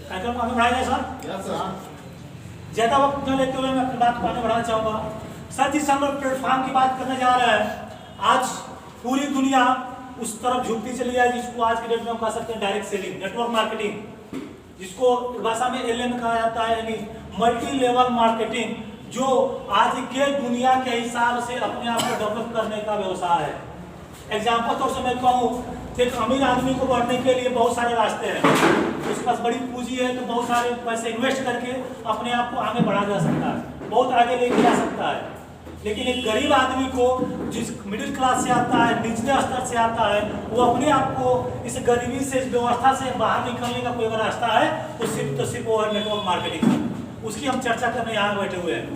कार्यक्रम आगे बढ़ाया जाए सर। ज्यादा वक्त न लेते हुए मैं अपनी बात को आगे बढ़ाना चाहूंगा सर। जिस हम लोग प्लेटफॉर्म की बात करने जा रहे हैं, आज पूरी दुनिया उस तरफ झुकती चली है जिसको आज के डेट में हम कह सकते हैं डायरेक्ट सेलिंग, नेटवर्क मार्केटिंग, जिसको भाषा में एलएम कहा जाता है, यानी मल्टी लेवल मार्केटिंग, जो आज के दुनिया के हिसाब से अपने आप को डेवलप करने का व्यवसाय है। एग्जाम्पल तौर से मैं कहूँ, एक अमीर आदमी को बढ़ने के लिए बहुत सारे रास्ते हैं। उसके पास बड़ी पूंजी है तो बहुत सारे पैसे इन्वेस्ट करके अपने आप को आगे बढ़ा जा सकता है, बहुत आगे लेके जा सकता है। लेकिन एक गरीब आदमी को, जिस मिडिल क्लास से आता है, निचले स्तर से आता है, वो अपने आप को इस गरीबी से, इस व्यवस्था से बाहर निकलने का कोई अगर रास्ता है तो सिर्फ वो है नेटवर्क मार्केटिंग। उसकी हम चर्चा करने यहाँ बैठे हुए हैं।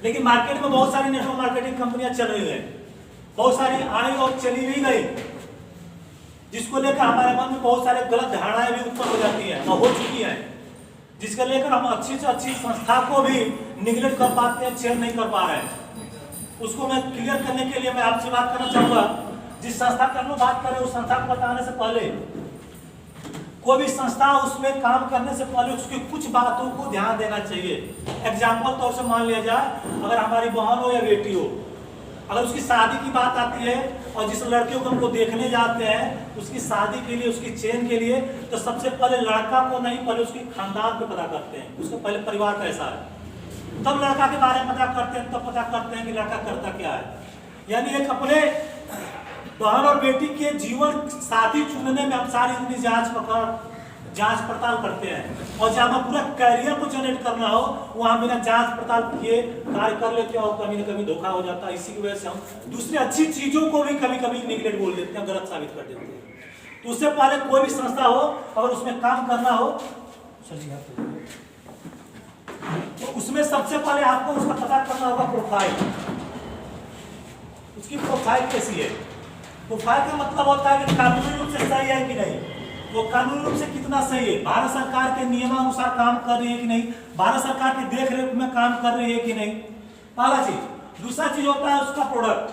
लेकिन मार्केट में बहुत सारी नेटवर्क मार्केटिंग कंपनियां चल रही है, बहुत सारी आई और चली भी गई, जिसको लेकर हमारे मन में बहुत सारे गलत धारणाएं भी उत्पन्न हो जाती हैं और हो चुकी हैं, जिसको लेकर हम अच्छी से अच्छी संस्था को भी निगलेक्ट कर पाते हैं, चेयर नहीं कर पा रहे हैं। उसको मैं क्लियर करने के लिए मैं आपसे बात करना चाहूंगा। जिस संस्था की हम लोग बात करें उस संस्था को बताने से पहले, कोई भी संस्था उसमें काम करने से पहले उसकी कुछ बातों को ध्यान देना चाहिए। एग्जाम्पल तौर से मान लिया जाए, अगर हमारी बहन हो या बेटी हो, अगर उसकी शादी की बात आती है और जिस लड़के को हम लोग देखने जाते हैं उसकी शादी के लिए, उसकी चेन के लिए, तो सबसे पहले लड़का को नहीं, पहले उसके खानदान को पता करते हैं, उसका पहले परिवार कैसा है, तब लड़का के बारे में पता करते हैं, तब पता करते हैं कि लड़का करता क्या है। यानी एक अपने बहन और बेटी के जीवन साथी चुनने में हम सारी इतनी जांच पड़ताल करते हैं, और जहाँ पूरा कैरियर को जनरेट करना हो वहाँ बिना जांच पड़ताल किए कार्य कर लेते हैं और कभी न कभी धोखा हो जाता है। इसी की वजह से हम दूसरी अच्छी चीजों को भी कभी कभी निगलेक्ट बोल देते हैं, गलत साबित कर देते हैं। तो उससे पहले कोई भी संस्था हो, अगर उसमें काम करना हो तो उसमें सबसे पहले आपको उसका पता करना होगा प्रोफाइल, उसकी प्रोफाइल कैसी है। प्रोफाइल का मतलब होता है कि कानूनी रूप से सही है कि नहीं, वो कानूनी रूप से कितना सही है, भारत सरकार के नियमानुसार काम कर रही है कि नहीं, भारत सरकार की देख रेख में काम कर रही है कि नहीं, पहला चीज। दूसरा चीज होता है उसका प्रोडक्ट।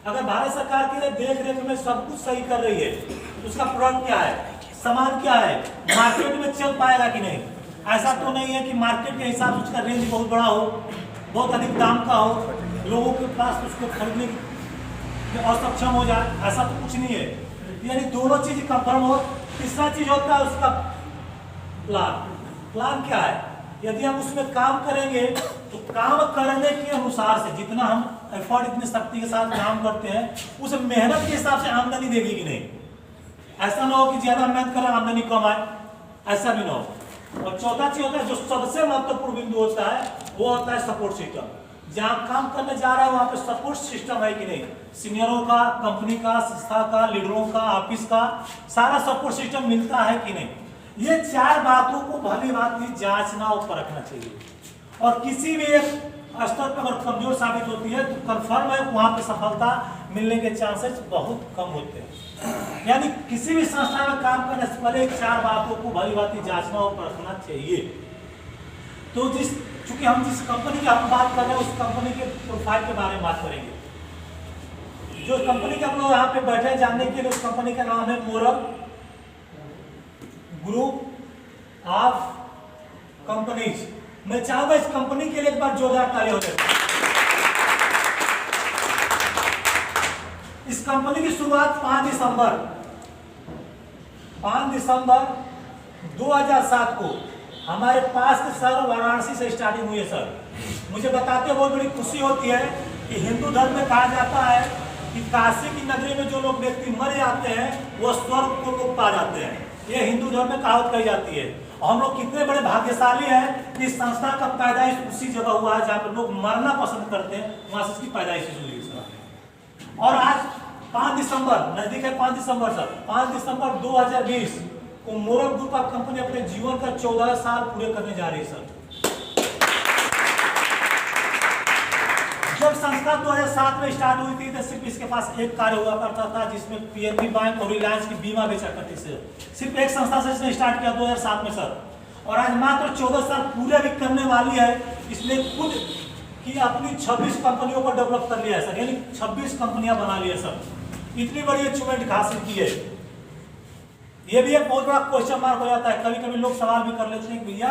अगर भारत सरकार के देख रेख में सब कुछ सही कर रही है तो उसका प्रोडक्ट क्या है, सामान क्या है, मार्केट में चल पाएगा कि नहीं। ऐसा तो नहीं है कि मार्केट के हिसाब से उसका रेंज बहुत बड़ा हो, बहुत अधिक दाम का हो, लोगों के पास उसको खरीदने में असक्षम हो जाए, ऐसा तो कुछ नहीं है। यानी दोनों चीज कंफर्म हो। तीसरा चीज होता है उसका प्लान। प्लान क्या है, यदि हम उसमें काम करेंगे तो काम करने के अनुसार से जितना हम एफर्ट, इतनी शक्ति के साथ काम करते हैं, उस मेहनत के हिसाब से आमदनी देगी कि नहीं। ऐसा ना हो कि ज्यादा मेहनत करें आमदनी कम आए, ऐसा भी ना हो। और चौथा चीज होता है जो सबसे महत्वपूर्ण बिंदु होता है, वो होता है सपोर्ट सिस्टम। जहां काम करने जा रहा है वहां पे सपोर्ट सिस्टम है कि नहीं, सीनियरों का, कंपनी का, संस्था का, लीडरों का, ऑफिस का, सारा सपोर्ट सिस्टम मिलता है कि नहीं। ये चार बातों को भली भांति जांचना और परखना चाहिए। और किसी भी एक स्तर पर अगर कमजोर साबित होती है तो कंफर्म है वहां पे सफलता मिलने के चांसेस बहुत कम होते हैं। यानी किसी भी संस्था में काम करने से पहले चार बातों को भली भांति जांचना और परखना चाहिए। तो चूंकि हम जिस कंपनी की हम बात कर रहे हैं उस कंपनी के प्रोफाइल के बारे में बात करेंगे। जो कंपनी के हम लोग यहाँ पे बैठे हैं जानने के लिए, उस कंपनी का नाम है मोरल ग्रुप ऑफ कंपनीज। मैं चाहूंगा इस कंपनी के लिए एक बार जोरदार ताली हो जाए। इस कंपनी की शुरुआत 5 दिसंबर 2007 को हमारे पास के शहर वाराणसी से स्टार्टिंग हुई है। सर मुझे बताते बहुत बड़ी खुशी होती है कि हिंदू धर्म में कहा जाता है कि काशी की नगरी में जो लोग व्यक्ति मर जाते हैं वो स्वर्ग को लोग पा जाते हैं। ये हिंदू धर्म में कहावत कही जाती है। और हम लोग कितने बड़े भाग्यशाली हैं कि इस संस्था का पैदाइश उसी जगह हुआ है जहाँ पर लोग मरना पसंद करते हैं, वहां से इसकी पैदाइश हुई है। और आज 5 दिसंबर नजदीक है, 5 दिसंबर सर 5 दिसंबर 2020 को मोरल ग्रुप ऑफ कंपनी अपने जीवन का 14 साल पूरे करने जा रही है। सर जब संस्था 2007 में स्टार्ट हुई थी तो सिर्फ इसके पास एक कार्य हुआ करता था जिसमें पीएनबी बैंक और रिलायंस की बीमा बेचा करती थी। सिर्फ एक संस्था से इसने स्टार्ट किया 2007 में सर। और आज मात्र 14 साल पूरे भी करने वाली है। इसने खुद की अपनी 26 कंपनियों को डेवलप कर लिया है सर, यानी 26 कंपनियां बना ली है सर। इतनी बड़ी अचीवमेंट हासिल की है। ये भी एक बहुत बड़ा क्वेश्चन मार्क हो जाता है। कभी कभी लोग सवाल भी कर लेते हैं कि भैया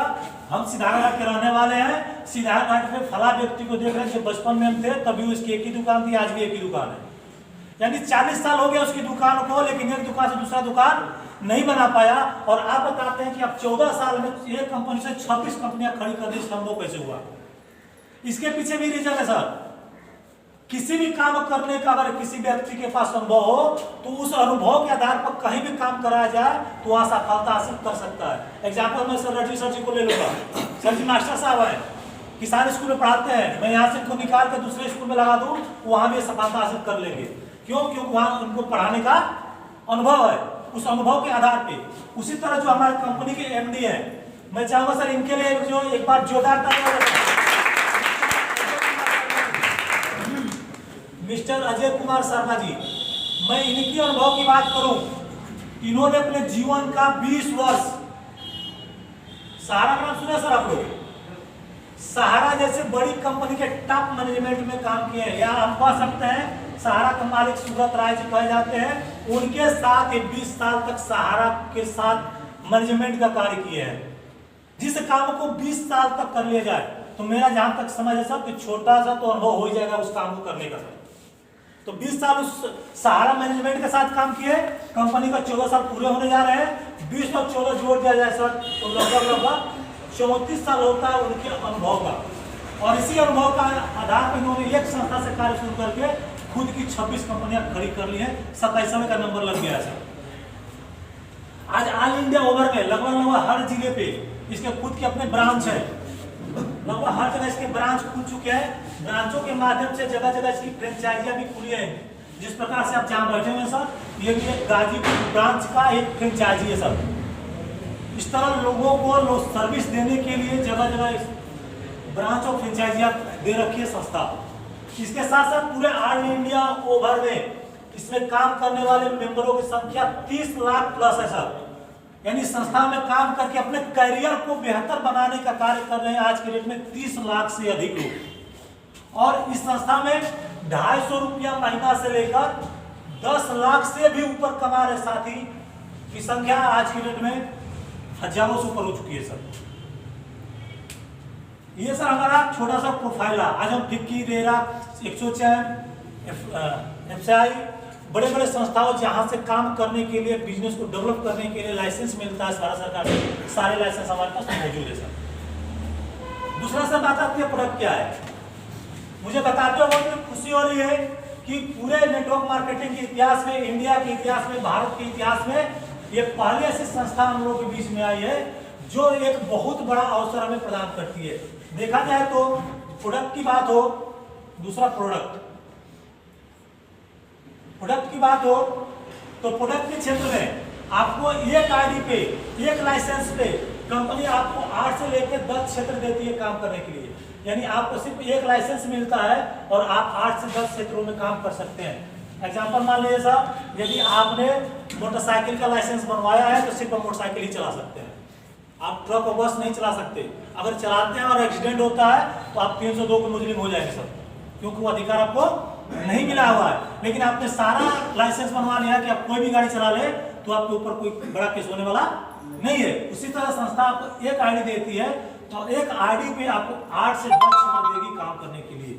हम सिद्धार्थनगर के रहने वाले हैं, सिद्धार्थनगर में फला व्यक्ति को देख रहे हैं जो बचपन में हम थे तभी उसकी एक ही दुकान थी, आज भी एक ही दुकान है। यानी 40 साल हो गया उसकी दुकान को, लेकिन एक दुकान से दूसरा दुकान नहीं बना पाया। और आप बताते हैं कि अब 14 साल में एक कंपनी से 26 कंपनियां खड़ी कर दी, संभव कैसे हुआ? इसके पीछे भी रीजन है सर। किसी भी काम करने का अगर किसी व्यक्ति के पास अनुभव हो तो उस अनुभव के आधार पर कहीं भी काम कराया जाए तो वहां सफलता हासिल कर सकता है। एग्जाम्पल मैं सर रणजी सर जी को ले लूंगा। सर जी मास्टर साहब हैं, किसान स्कूल में पढ़ाते हैं, मैं यहाँ से इनको निकाल के दूसरे स्कूल में लगा दूं वहां भी सफलता हासिल कर लेंगे। क्यों? क्योंकि वहां उनको पढ़ाने का अनुभव है, उस अनुभव के आधार पे। उसी तरह जो हमारे कंपनी के एमडी है, मैं चाहूंगा सर इनके लिए जो एक बार जोरदार तालियां मिस्टर अजय कुमार शर्मा जी। मैं इनकी अनुभव की बात करूं, इन्होंने अपने जीवन का 20 वर्ष सहारा का नाम सुना सर आप लोग? सहारा जैसे बड़ी कंपनी के टॉप मैनेजमेंट में काम किए हैं। या आप कह सकते हैं सहारा का मालिक सुब्रत राय जी कहे जाते हैं, उनके साथ 20 साल तक सहारा के साथ मैनेजमेंट का कार्य किए हैं। जिस काम को 20 साल तक कर लिया जाए तो मेरा जहां तक समझ है सर कि छोटा सा तो अनुभव हो ही जाएगा उस काम को करने का सर। तो 20 साल उस सहारा मैनेजमेंट के साथ काम किए, कंपनी का 14 साल पूरे होने जा रहे हैं। 20 और 14 जोड़ दिया जाए सर तो लगभग 34 साल होता है उनके अनुभव का। और इसी अनुभव का आधार पर इन्होंने एक संस्था से कार्य शुरू करके खुद की 26 कंपनियां खड़ी कर ली है। 27वें का नंबर लग गया है सर। आज ऑल इंडिया ओवर में लगभग हर जिले पे इसके खुद के अपने ब्रांच है, लगभग हर जगह इसके ब्रांच खुल चुके हैं। ब्रांचों के माध्यम से जगह जगह इसकी फ्रेंचाइजियां भी खुली है। जिस प्रकार से आप जहां बैठे हुए हैं सर, ये भी एक गाजीपुर ब्रांच का एक फ्रेंचाइजी है सर। इस तरह लोगों को सर्विस देने के लिए जगह जगह ब्रांच और फ्रेंचाइजियां दे रखी है संस्था। इसके साथ साथ पूरे ऑल इंडिया ओवर में इसमें काम करने वाले मेंबरों की संख्या 30 लाख प्लस है सर। यानी संस्था में काम करके अपने करियर को बेहतर बनाने का कार्य कर रहे हैं आज के डेट में 30 लाख से अधिक लोग। और इस संस्था में 250 रुपया महीना से लेकर 10 लाख से भी ऊपर कमा रहे साथी की संख्या आज की डेट में हजारों से ऊपर हो चुकी है सर। ये सर हमारा छोटा सा प्रोफाइल है। आज हम फिक्की, रेरा, 104, एफसीआई बड़े बड़े संस्थाओं जहां से काम करने के लिए, बिजनेस को डेवलप करने के लिए लाइसेंस मिलता है सारा सरकार से, सारे लाइसेंस हमारे पास मौजूद है सर। दूसरा सर बात आती है प्रोडक्ट क्या है। मुझे बताते हो बहुत खुशी हो रही है कि पूरे नेटवर्क मार्केटिंग के इतिहास में, इंडिया के इतिहास में, भारत के इतिहास में ये पहली ऐसी संस्था हम लोगों के बीच में आई है जो एक बहुत बड़ा अवसर हमें प्रदान करती है। देखा जाए तो प्रोडक्ट की बात हो, दूसरा प्रोडक्ट की बात हो तो प्रोडक्ट के क्षेत्र में आपको एक आईडी पे, एक लाइसेंस पे कंपनी आपको 8 से लेकर 10 क्षेत्र देती है काम करने के लिए। यानी आपको सिर्फ एक लाइसेंस मिलता है और आप 8 से 10 क्षेत्रों में काम कर सकते हैं। एग्जांपल मान लीजिए साहब, यदि आपने मोटरसाइकिल का लाइसेंस बनवाया है तो सिर्फ मोटरसाइकिल ही चला सकते हैं, आप ट्रक और बस नहीं चला सकते। अगर चलाते हैं और एक्सीडेंट होता है तो आप 302 के मुजरिम हो जाएंगे सर, क्योंकि वो अधिकार आपको नहीं मिला हुआ है। लेकिन आपने सारा लाइसेंस बनवा लिया कि आप कोई भी गाड़ी चला ले तो आपके ऊपर कोई बड़ा केस होने वाला नहीं है। उसी तरह संस्था आपको एक आईडी देती है तो एक आईडी पे आपको 8 से 10 क्षेत्र देगी काम करने के लिए।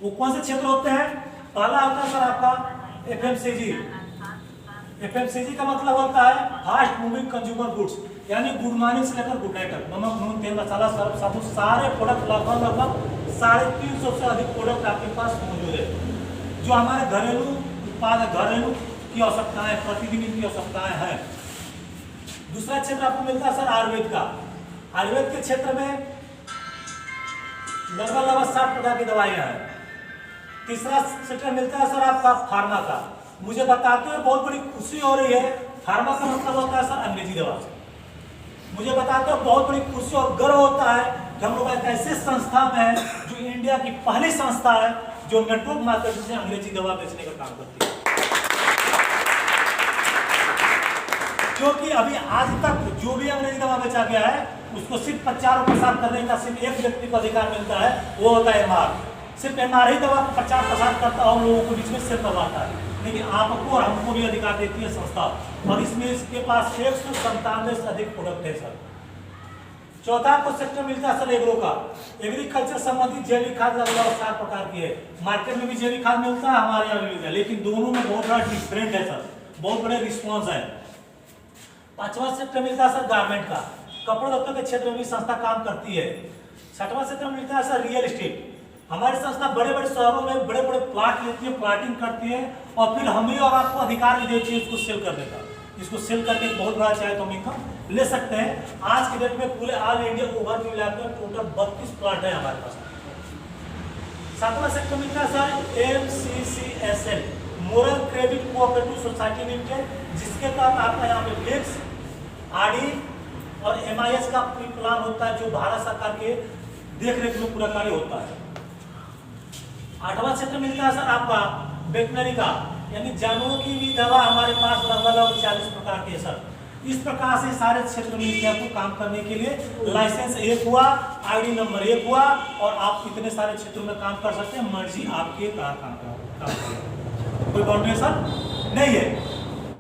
वो कौन से क्षेत्र होते हैं? पहला होता है सर आपका एफएमसीजी। एफएमसीजी का मतलब होता है फास्ट मूविंग कंज्यूमर गुड्स, यानी गुड मॉर्निंग से लेकर गुड नाइट तक नमक, नून, तेल, मसाला, सर्फ, साबुन, सारे प्रोडक्ट लगभग 350 से अधिक प्रोडक्ट आपके पास मौजूद है जो हमारे घरेलू उत्पाद, घरेलू की आवश्यकताएं, प्रतिदिन की आवश्यकताएं हैं। दूसरा क्षेत्र आपको मिलता है सर आयुर्वेद का। आयुर्वेद के क्षेत्र में लगभग 60 प्रकार की दवाइयां हैं। तीसरा सेक्टर मिलता है सर आपका फार्मा का। मुझे बताते हुए बहुत बड़ी खुशी हो रही है, फार्मा का मतलब होता है सर अंग्रेजी दवा। मुझे बताते हुए बहुत बड़ी खुशी और गर्व होता है कि हम लोग एक ऐसे संस्था में है जो इंडिया की पहली संस्था है जो नेटवर्क मार्केटिंग से अंग्रेजी दवा बेचने का काम करती है। क्योंकि अभी आज तक जो भी अंग्रेजी दवा बेचा गया है उसको सिर्फ प्रचार और प्रसार करने का सिर्फ एक व्यक्ति को अधिकार मिलता है, वो होता है एमआर। सिर्फ एमआर ही दवा प्रचार प्रसार करता है और लोगों के बीच में शेयर करवाता है। लेकिन आपको और हमको भी अधिकार देती है संस्था, और इसमें इसके पास 197 से अधिक प्रोडक्ट है सर। चौथा आपको सेक्टर मिलता है सर एग्रो का। एग्रीकल्चर संबंधित जैविक खाद लगभग 7 प्रकार की है। मार्केट में भी जैविक खाद मिलता है, हमारे यहाँ भी मिलता है, लेकिन दोनों में बहुत बड़ा डिफरेंट है सर, बहुत बड़े रिस्पॉन्स है। पांचवा सेक्टर मिलता है सर गारमेंट का, कपड़े लत्तों के क्षेत्र में भी संस्था काम करती है। छठवां सेक्टर मिलता है सर रियल एस्टेट। हमारी संस्था बड़े बड़े शहरों में बड़े बड़े प्लाट लेती है, प्लाटिंग करती है, और फिर हमें और आपको अधिकार भी देती है इसको सेल करने का। इसको सेल करके बहुत बड़ा चाहे तो हम इनकम ले सकते हैं। आज के डेट में पूरे ऑल इंडिया ओवर मिलाकर टोटल 32 प्लाट है हमारे पास। सातवां सेक्टर मिलता है sir MCCSL, moral credit cooperative society limited, जिसके तहत आपका यहाँ पे फिक्स, RD और MIS का प्लान होता है, जो भारत सरकार के देख रेख में पूरा कार्य होता है। आठवां क्षेत्र मिलता है सर आपका वेटनरी का, यानी जानवरों की भी दवा हमारे पास लगभग 40 प्रकार के है सर। इस प्रकार से सारे क्षेत्र मिलते हैं आपको काम करने के लिए। लाइसेंस एक हुआ, ID नंबर एक हुआ, और आप इतने सारे क्षेत्रों में काम कर सकते हैं, मर्जी आपके काम कोई बाउंड्री सर नहीं है।